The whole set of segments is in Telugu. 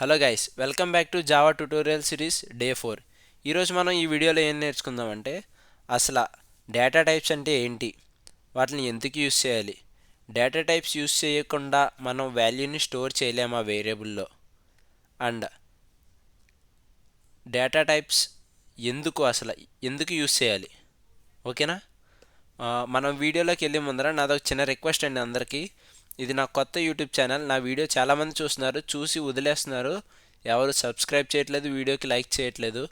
Hello guys, welcome back to Java tutorial series day 4. ఈరోజు మనం ఈ వీడియోలో ఏం నేర్చుకుందామంటే అసలు డేటా టైప్స్ అంటే ఏంటి, వాటిని ఎందుకు యూస్ చేయాలి, డేటా టైప్స్ యూస్ చేయకుండా మనం వాల్యూని స్టోర్ చేయలేమా వేరియబుల్లో, అండ్ డేటా టైప్స్ ఎందుకు యూస్ చేయాలి. ఓకేనా. మనం వీడియోలోకి వెళ్ళే ముందర నాదొక చిన్న రిక్వెస్ట్ అండి అందరికీ. ఇది నా కొత్త యూట్యూబ్ ఛానల్. నా వీడియో చాలామంది చూస్తున్నారు, చూసి వదిలేస్తున్నారు, ఎవరు సబ్స్క్రైబ్ చేయట్లేదు, వీడియోకి లైక్ చేయట్లేదు.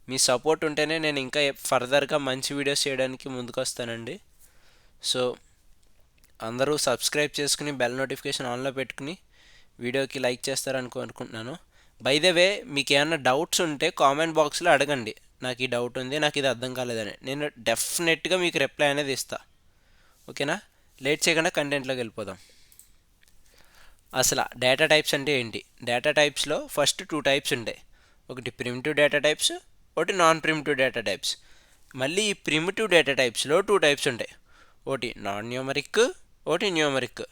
మీ సపోర్ట్ ఉంటేనే నేను ఇంకా ఫర్దర్గా మంచి వీడియోస్ చేయడానికి ముందుకు వస్తానండి. సో అందరూ సబ్స్క్రైబ్ చేసుకుని బెల్ నోటిఫికేషన్ ఆన్లో పెట్టుకుని వీడియోకి లైక్ చేస్తారని అనుకుంటున్నాను. బై ద వే, మీకు ఏమైనా డౌట్స్ ఉంటే కామెంట్ బాక్స్లో అడగండి. నాకు ఈ డౌట్ ఉంది, నాకు ఇది అర్థం కాలేదని నేను డెఫినెట్గా మీకు రిప్లై అనేది ఇస్తాను. ఓకేనా. లేట్ చేయకుండా కంటెంట్లోకి వెళ్ళిపోదాం. అసలు డేటా టైప్స్ అంటే ఏంటి. డేటా టైప్స్లో ఫస్ట్ 2 టైప్స్ ఉంటాయి. ఒకటి ప్రిమిటివ్ డేటా టైప్స్, ఒకటి నాన్ ప్రిమిటివ్ డేటా టైప్స్. మళ్ళీ ఈ ప్రిమిటివ్ డేటా టైప్స్లో 2 టైప్స్ ఉంటాయి. ఒకటి నాన్ న్యూమరిక్, ఒకటి న్యూమరిక్.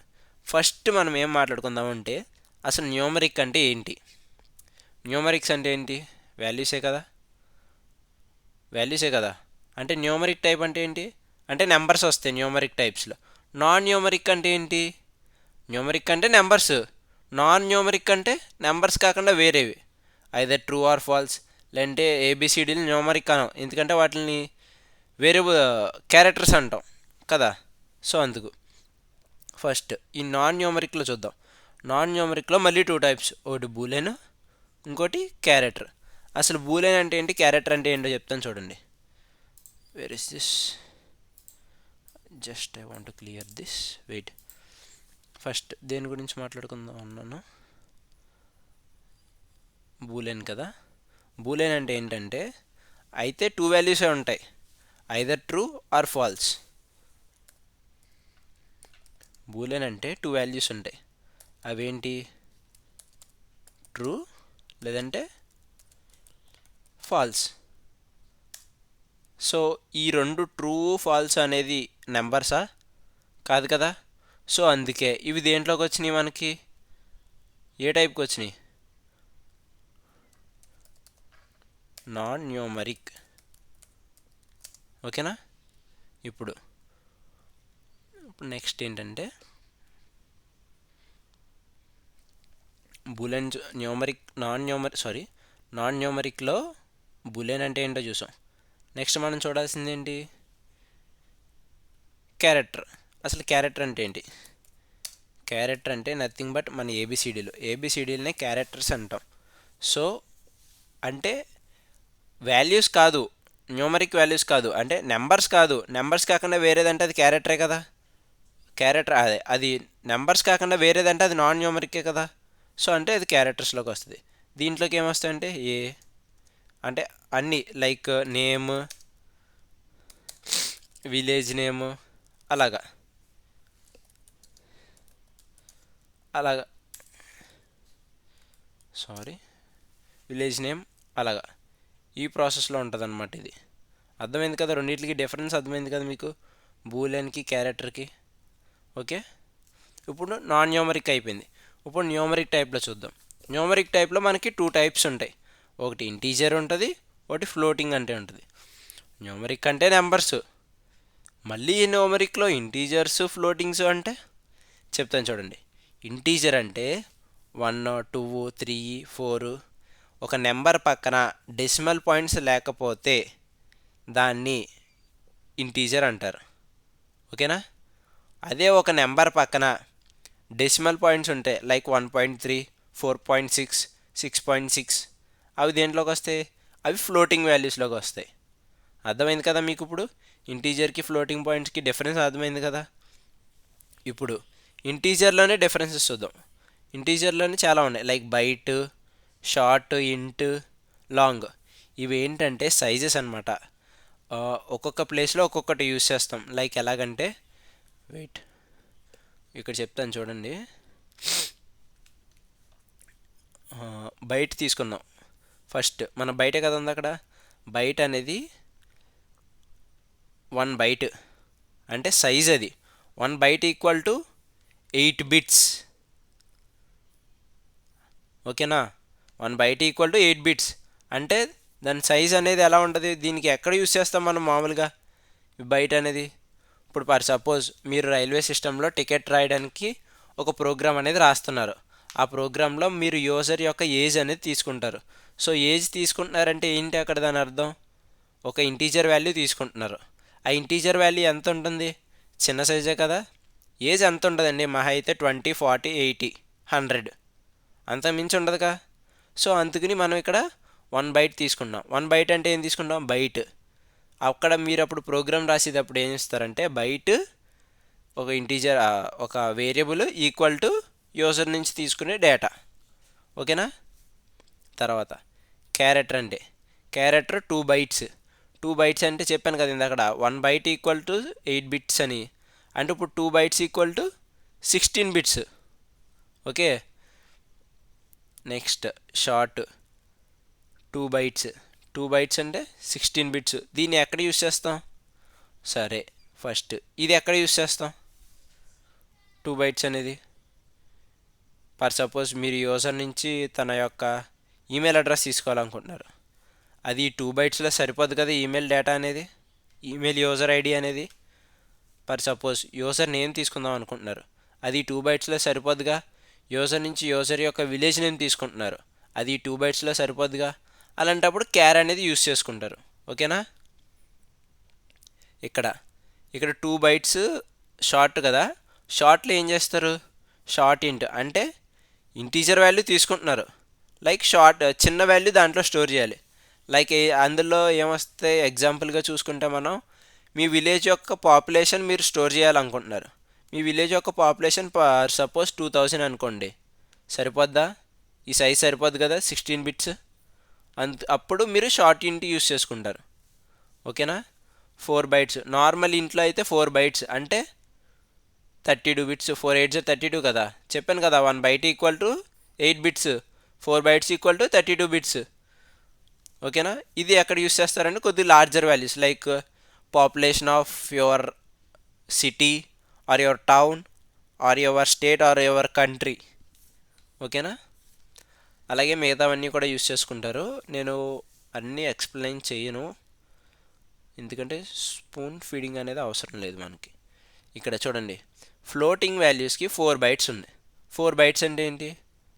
ఫస్ట్ మనం ఏం మాట్లాడుకుందామంటే అసలు న్యూమరిక్ అంటే ఏంటి. న్యూమరిక్స్ అంటే ఏంటి, వాల్యూసే కదా. అంటే న్యూమరిక్ టైప్ అంటే ఏంటి, అంటే నెంబర్స్ వస్తాయి న్యూమరిక్ టైప్స్లో. నాన్ న్యూమరిక్ అంటే ఏంటి, న్యూమరిక్ అంటే నెంబర్స్, నాన్ న్యూమరిక్ అంటే నెంబర్స్ కాకుండా వేరేవి, ఐదర్ ట్రూ ఆర్ ఫాల్స్. లేదంటే ఏబిసిడీలు న్యూమరిక్ అనం, ఎందుకంటే వాటిని వేరే క్యారెక్టర్స్ అంటాం కదా. సో అందుకు ఫస్ట్ ఈ నాన్ న్యూమరిక్లో చూద్దాం. నాన్ న్యూమరిక్లో మళ్ళీ 2 టైప్స్, ఒకటి బూలెన్, ఇంకోటి క్యారెక్టర్. అసలు బూలెన్ అంటే ఏంటి, క్యారెక్టర్ అంటే ఏంటో చెప్తాను చూడండి. Where is this, just I want to clear this, wait. First దేని గురించి మాట్లాడుకుందాం అన్నాను, బూలెన్ కదా. బూలెన్ అంటే ఏంటంటే అయితే 2 వాల్యూసే ఉంటాయి, either true or falls. Boolean అంటే 2 వాల్యూస్ ఉంటాయి, అవేంటి, ట్రూ లేదంటే ఫాల్స్. సో ఈ రెండు ట్రూ ఫాల్స్ అనేది నెంబర్సా, కాదు కదా. సో అందుకే ఇవి దేంట్లోకి వచ్చినాయి, మనకి ఏ టైప్కి వచ్చినాయి, నాన్ న్యూమరిక్. ఓకేనా. ఇప్పుడు నెక్స్ట్ ఏంటంటే బూలెన్ నాన్ న్యూమరిక్లో బూలెన్ అంటే ఏంటో చూసాం. నెక్స్ట్ మనం చూడాల్సింది ఏంటి, క్యారెక్టర్. అసలు క్యారెక్టర్ అంటే ఏంటి, క్యారెక్టర్ అంటే నథింగ్ బట్ మన ఏబిసిడీలనే క్యారెక్టర్స్ అంటాం. సో అంటే వాల్యూస్ కాదు, న్యూమరిక్ వాల్యూస్ కాదు, అంటే నెంబర్స్ కాదు, నెంబర్స్ కాకుండా వేరేదంటే అది క్యారెక్టరే కదా. క్యారెక్టర్ అది నెంబర్స్ కాకుండా వేరేదంటే అది నాన్ న్యూమరికే కదా. సో అంటే అది క్యారెక్టర్స్లోకి వస్తుంది. దీంట్లోకి ఏమొస్తాయంటే అంటే అన్నీ లైక్ నేమ్, విలేజ్ నేమ్, అలాగా అలాగా సారీ విలేజ్ నేమ్, అలాగా ఈ ప్రాసెస్లో ఉంటుంది అనమాట ఇది. అర్థమైంది కదా, రెండింటికి డిఫరెన్స్ అర్థమైంది కదా మీకు, బూలెన్కి క్యారెక్టర్కి. ఓకే. ఇప్పుడు నాన్ న్యూమరిక్ అయిపోయింది. ఇప్పుడు న్యూమరిక్ టైప్లో చూద్దాం. న్యూమరిక్ టైప్లో మనకి 2 టైప్స్ ఉంటాయి, ఒకటి ఇంటీజర్ ఉంటుంది, ఒకటి ఫ్లోటింగ్ అంటే ఉంటుంది. న్యూమరిక్ అంటే నెంబర్స్, మళ్ళీ న్యూమరిక్లో ఇంటీజర్స్ ఫ్లోటింగ్స్ అంటే చెప్తాను చూడండి. ఇంటీజర్ అంటే 1, 2, 3, 4 ఒక నెంబర్ పక్కన డెసిమల్ పాయింట్స్ లేకపోతే దాన్ని ఇంటీజర్ అంటారు. ఓకేనా. అదే ఒక నెంబర్ పక్కన డెసిమల్ పాయింట్స్ ఉంటాయి, లైక్ 1.3, 4.6, 6.6, అవి దేంట్లోకి వస్తాయి, అవి ఫ్లోటింగ్ వాల్యూస్లోకి వస్తాయి. అర్థమైంది కదా మీకు. ఇప్పుడు ఇంటీజర్కి ఫ్లోటింగ్ పాయింట్స్కి డిఫరెన్స్ అర్థమైంది కదా. ఇప్పుడు ఇంటీజర్లోనే డిఫరెన్సెస్ చూద్దాం. ఇంటీజర్లోనే చాలా ఉన్నాయి, లైక్ బైట్, షార్ట్, ఇంట్, లాంగ్. ఇవి ఏంటంటే సైజెస్ అనమాట. ఒక్కొక్క ప్లేస్లో ఒక్కొక్కటి యూస్ చేస్తాం. లైక్ ఎలాగంటే వెయిట్, ఇక్కడ చెప్తాను చూడండి. బైట్ తీసుకుందాం. ఫస్ట్ మన బయటే కదా ఉంది అక్కడ. బైట్ అనేది 1 బైట్ అంటే సైజ్, అది 1 బైట్ ఈక్వల్ టు 8 బిట్స్. ఓకేనా. 1 బైట్ ఈక్వల్ టు 8 బిట్స్. అంటే దాని సైజ్ అనేది ఎలా ఉంటుంది, దీనికి ఎక్కడ యూస్ చేస్తాం మనం మామూలుగా బైట్ అనేది? ఇప్పుడు ఫర్ సపోజ్ మీరు రైల్వే సిస్టంలో టికెట్ రాయడానికి ఒక ప్రోగ్రామ్ అనేది రాస్తున్నారు. ఆ ప్రోగ్రాంలో మీరు యూజర్ యొక్క ఏజ్ అనేది తీసుకుంటారు. సో ఏజ్ తీసుకుంటున్నారంటే ఏంటి అక్కడ దాని అర్థం? ఒక ఇంటీజర్ వాల్యూ తీసుకుంటున్నారు. ఆ ఇంటీజర్ వాల్యూ ఎంత ఉంటుంది? చిన్న సైజే కదా. ఏజ్ ఎంత ఉంటుందండి? మహా అయితే 20, 40, 80, 100, అంత మించి ఉండదుగా. సో అందుకని మనం ఇక్కడ 1 బైట్ తీసుకున్నాం. 1 బైట్ అంటే ఏం తీసుకుంటాం? బైట్. అక్కడ మీరు అప్పుడు ప్రోగ్రామ్ రాసేటప్పుడు ఏం ఇస్తారంటే బైట్ ఒక ఇంటీజర్ ఒక వేరియబుల్ ఈక్వల్ టు యూజర్ నుంచి తీసుకునే డేటా. ఓకేనా? తర్వాత క్యారెక్టర్ అంటే క్యారెక్టర్ 2 బైట్స్. 2 బైట్స్ అంటే చెప్పాను కదా ఇందాక 1 బైట్ ఈక్వల్ టు 8 బిట్స్ అని. అంటే ఇప్పుడు 2 bytes equal to 16 bits. Okay. Next short 2 bytes. 2 bytes అంటే 16 బిట్స్. దీన్ని ఎక్కడ యూస్ చేస్తాం? సరే, ఫస్ట్ ఇది ఎక్కడ యూస్ చేస్తాం 2 బైట్స్ అనేది? ఫర్ సపోజ్ మీరు యూజర్ నుంచి తన యొక్క ఈమెయిల్ అడ్రస్ తీసుకోవాలనుకుంటున్నారు. అది 2 బైట్స్లో సరిపోదు కదా ఈమెయిల్ డేటా అనేది, ఈమెయిల్ యూజర్ ఐడి అనేది. ఫర్ సపోజ్ యూజర్ నేమ్ తీసుకుందాం అనుకుంటున్నారు. అది 2 బైట్స్లో సరిపోదుగా. యూజర్ నుంచి యూజర్ యొక్క విలేజ్ నేమ్ తీసుకుంటున్నారు. అది 2 బైట్స్లో సరిపోదుగా. అలాంటప్పుడు క్యార్ అనేది యూస్ చేసుకుంటారు. ఓకేనా? ఇక్కడ 2 బైట్స్ షార్ట్ కదా. షార్ట్లో ఏం చేస్తారు? షార్ట్ ఇంట్ అంటే ఇంటీజర్ వాల్యూ తీసుకుంటున్నారు. లైక్ షార్ట్ చిన్న వాల్యూ దాంట్లో స్టోర్ చేయాలి. లైక్ అందులో ఏమొస్తే ఎగ్జాంపుల్గా చూసుకుంటే మనం మీ విలేజ్ యొక్క పాపులేషన్ మీరు స్టోర్ చేయాలనుకుంటున్నారు. మీ విలేజ్ యొక్క పాపులేషన్ సపోజ్ 2000 అనుకోండి. సరిపోద్దా? ఈ సైజ్ సరిపోద్ది కదా 16 బిట్స్. అప్పుడు మీరు షార్ట్ ఇంట్ యూస్ చేసుకుంటారు. ఓకేనా? 4 బైట్స్. నార్మల్ ఇంట్లో అయితే 4 బైట్స్ అంటే 32 బిట్స్. 4 8 32 కదా. చెప్పాను కదా 1 byte equal to 8 bits. 4 bytes equal to 32 bits. ఓకేనా? ఇది ఎక్కడ యూస్ చేస్తారంటే కొద్దిగా larger values like population of your city or your town or your state or your country. ఓకేనా? అలాగే మిగతావన్నీ కూడా యూస్ చేసుకుంటారు. నేను అన్నీ ఎక్స్ప్లెయిన్ చేయను, ఎందుకంటే స్పూన్ ఫీడింగ్ అనేది అవసరం లేదు మనకి. ఇక్కడ చూడండి, ఫ్లోటింగ్ వాల్యూస్కి 4 బైట్స్ ఉన్నాయి. 4 బైట్స్ అంటే ఏంటి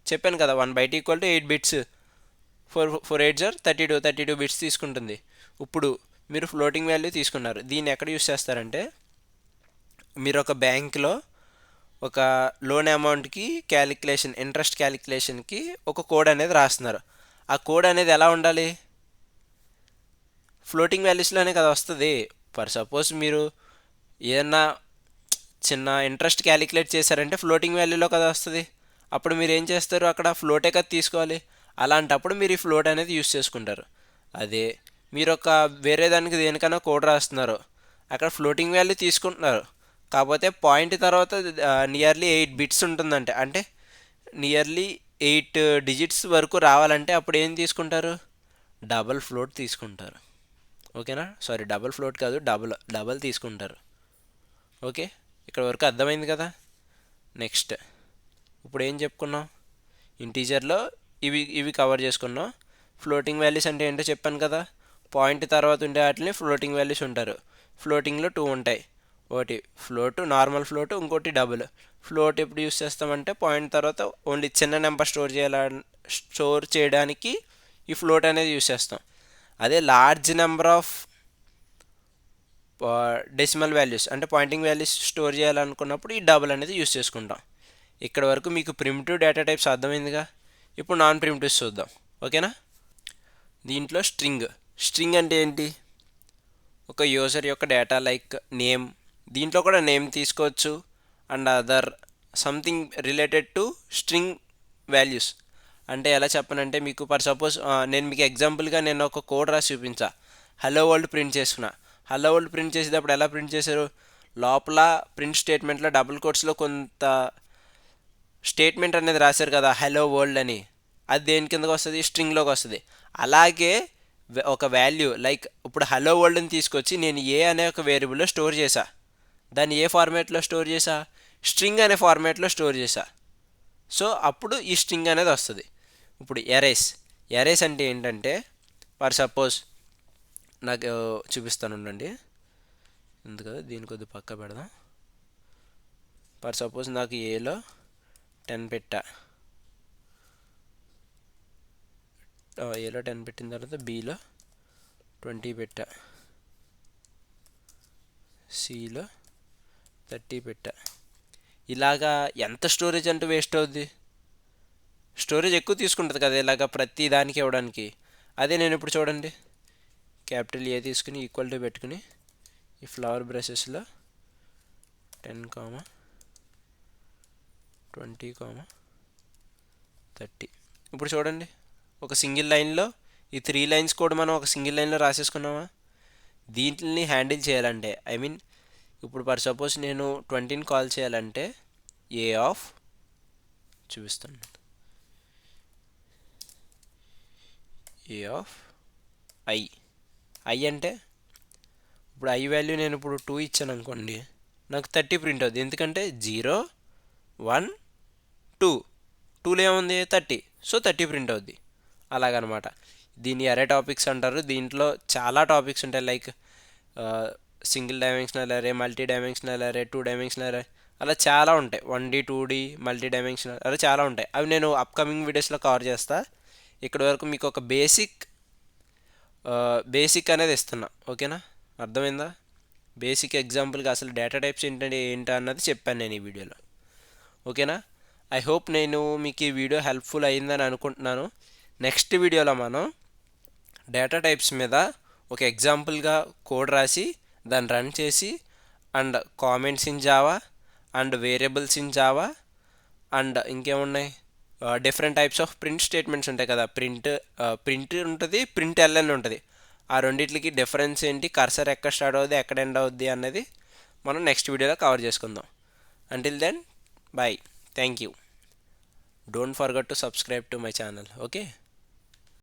చెప్పాను కదా. 1 byte equal to 8 bits. 4 8 32 bits తీసుకుంటుంది. ఇప్పుడు మీరు ఫ్లోటింగ్ వాల్యూ తీసుకున్నారు. దీన్ని ఎక్కడ యూస్ చేస్తారంటే మీరు ఒక బ్యాంక్లో ఒక లోన్ అమౌంట్కి క్యాలిక్యులేషన్, ఇంట్రెస్ట్ క్యాలిక్యులేషన్కి ఒక కోడ్ అనేది రాస్తున్నారు. ఆ కోడ్ అనేది ఎలా ఉండాలి? ఫ్లోటింగ్ వాల్యూస్లోనే కదా వస్తుంది. ఫర్ సపోజ్ మీరు ఏదన్నా చిన్న ఇంట్రెస్ట్ క్యాలిక్యులేట్ చేశారంటే ఫ్లోటింగ్ వాల్యూలో కదా వస్తుంది. అప్పుడు మీరు ఏం చేస్తారు? అక్కడ ఫ్లోటే కదా తీసుకోవాలి. అలాంటప్పుడు మీరు ఈ ఫ్లోట్ అనేది యూస్ చేసుకుంటారు. అదే మీరు ఒక వేరే దానికి దేనికైనా కోడ్ రాస్తున్నారు, అక్కడ ఫ్లోటింగ్ వాల్యూ తీసుకుంటున్నారు. కాకపోతే పాయింట్ తర్వాత నియర్లీ 8 బిట్స్ ఉంటుందంటే, అంటే నియర్లీ 8 డిజిట్స్ వరకు రావాలంటే అప్పుడు ఏం తీసుకుంటారు? డబల్ ఫ్లోట్ తీసుకుంటారు. ఓకేనా? సారీ, డబల్ ఫ్లోట్ కాదు, డబల్ తీసుకుంటారు. ఓకే, ఇక్కడ వరకు అర్థమైంది కదా. నెక్స్ట్ ఇప్పుడు ఏం చెప్పుకున్నాం? ఇంటీజర్లో ఇవి కవర్ చేసుకున్నాం. ఫ్లోటింగ్ వాల్యూస్ అంటే ఏంటో చెప్పాను కదా. పాయింట్ తర్వాత ఉండే వాటిని ఫ్లోటింగ్ వాల్యూస్ ఉంటారు. ఫ్లోటింగ్లో 2 ఉంటాయి. ఒకటి ఫ్లోట్, నార్మల్ ఫ్లోట్, ఇంకోటి డబుల్ ఫ్లోట్. ఎప్పుడు యూస్ చేస్తామంటే పాయింట్ తర్వాత ఓన్లీ చిన్న నెంబర్ స్టోర్ చేయడానికి ఈ ఫ్లోట్ అనేది యూస్ చేస్తాం. అదే large number of decimal values అంటే పాయింటింగ్ వాల్యూస్ స్టోర్ చేయాలనుకున్నప్పుడు ఈ డబుల్ అనేది యూస్ చేసుకుంటాం. ఇక్కడ వరకు మీకు ప్రిమిటివ్ డేటా టైప్స్ అర్థమైందిగా. ఇప్పుడు నాన్ ప్రిమిటివ్స్ చూద్దాం. ఓకేనా? దీంట్లో స్ట్రింగ్ అంటే ఏంటి? ఒక యూజర్ యొక్క డేటా లైక్ నేమ్. దీంట్లో కూడా నేమ్ తీసుకోవచ్చు and other something related to string values. అంటే ఎలా చెప్పనంటే మీకు ఫర్ సపోజ్ నేను మీకు ఎగ్జాంపుల్గా నేను ఒక కోడ్ రాసి చూపించా. హలో వరల్డ్ ప్రింట్ చేసుకున్నా. హలో వరల్డ్ ప్రింట్ చేసేటప్పుడు ఎలా ప్రింట్ చేశారు? లోపల ప్రింట్ స్టేట్మెంట్లో డబుల్ కోట్స్లో కొంత స్టేట్మెంట్ అనేది రాశారు కదా, హలో వరల్డ్ అని. అది దేని కిందకి వస్తుంది? స్ట్రింగ్లోకి వస్తుంది. అలాగే ఒక వాల్యూ లైక్ ఇప్పుడు హలో వరల్డ్ని తీసుకొచ్చి నేను ఏ అనే ఒక వేరియబుల్లో స్టోర్ చేశా. దాన్ని ఏ ఫార్మాట్లో స్టోర్ చేశా? స్ట్రింగ్ అనే ఫార్మాట్లో స్టోర్ చేశా. సో అప్పుడు ఈ స్ట్రింగ్ అనేది వస్తుంది. ఇప్పుడు ఎరేస్ ఎరేస్ అంటే ఏంటంటే ఫర్ సపోజ్ నాకు చూపిస్తాను ఉండండి, ఎందుకు దీని కొద్ది పక్క పెడదాం. ఫర్ సపోజ్ నాకు ఏలో 10 పెట్టా, ఏలో 10 పెట్టిన తర్వాత బీలో 20 పెట్టా, సిలో 30 పెట్టా. ఇలాగా ఎంత స్టోరేజ్ అంటే వేస్ట్ అవుద్ది, స్టోరేజ్ ఎక్కువ తీసుకుంటుంది కదా ఇలాగ ప్రతి దానికి ఇవ్వడానికి. అదే నేను ఇప్పుడు చూడండి, క్యాపిటల్ ఏ తీసుకుని ఈక్వల్ టు పెట్టుకుని ఈ ఫ్లవర్ బ్రషెస్లో 10, 20, 30. ఇప్పుడు చూడండి, ఒక సింగిల్ లైన్లో ఈ 3 లైన్స్ కూడా మనం ఒక సింగిల్ లైన్లో రాసేసుకున్నామా. దీంట్ని హ్యాండిల్ చేయాలంటే ఐ మీన్ ఇప్పుడు ఫర్ సపోజ్ నేను 20ని కాల్ చేయాలంటే ఏ ఆఫ్ చూపిస్తాను, ఏ ఆఫ్ ఐ. ఐ అంటే ఇప్పుడు ఐ వాల్యూ నేను ఇప్పుడు 2 ఇచ్చాను అనుకోండి, నాకు 30 ప్రింట్ అవుతుంది. ఎందుకంటే 0, 1, 2, 2లో ఏముంది 30, సో 30 ప్రింట్ అవుద్ది. అలాగనమాట. దీన్ని అరే టాపిక్స్ అంటారు. దీంట్లో చాలా టాపిక్స్ ఉంటాయి, లైక్ సింగిల్ డైమెన్షనల్ అరే, మల్టీ డైమెన్షనల్ అరే, 2 డైమెన్షనల్ అరే, అలా చాలా ఉంటాయి. 1D 2D మల్టీ డైమెన్షనల్ అరే చాలా ఉంటాయి. అవి నేను అప్కమింగ్ వీడియోస్లో కవర్ చేస్తా. ఇక్కడి వరకు మీకు ఒక బేసిక్ అనేది ఇస్తున్నా, ఓకేనా, అర్థమైందా. బేసిక్ ఎగ్జాంపుల్గా అసలు డేటా టైప్స్ ఏంటా అన్నది చెప్పాను నేను ఈ వీడియోలో, ఓకేనా. ఐ హోప్ నేను మీకు ఈ వీడియో హెల్ప్ఫుల్ అయిందని అనుకుంటున్నాను. నెక్స్ట్ వీడియోలో మనం డేటా టైప్స్ మీద ఒక ఎగ్జాంపుల్గా కోడ్ రాసి దాన్ని రన్ చేసి and comments in Java and variables in Java and ఇంకేమున్నాయి, different types of print statements ఉంటాయి కదా, ప్రింట్ ఉంటుంది, ప్రింట్ ఎల్ఎన్ ఉంటుంది. ఆ రెండిట్లకి డిఫరెన్స్ ఏంటి, కర్సర్ ఎక్కడ స్టార్ట్ అవుద్ది ఎక్కడ ఎండ్ అవుద్ది అన్నది మనం నెక్స్ట్ వీడియోలో కవర్ చేసుకుందాం. Until then bye, thank you. Don't forget to subscribe to my channel, okay.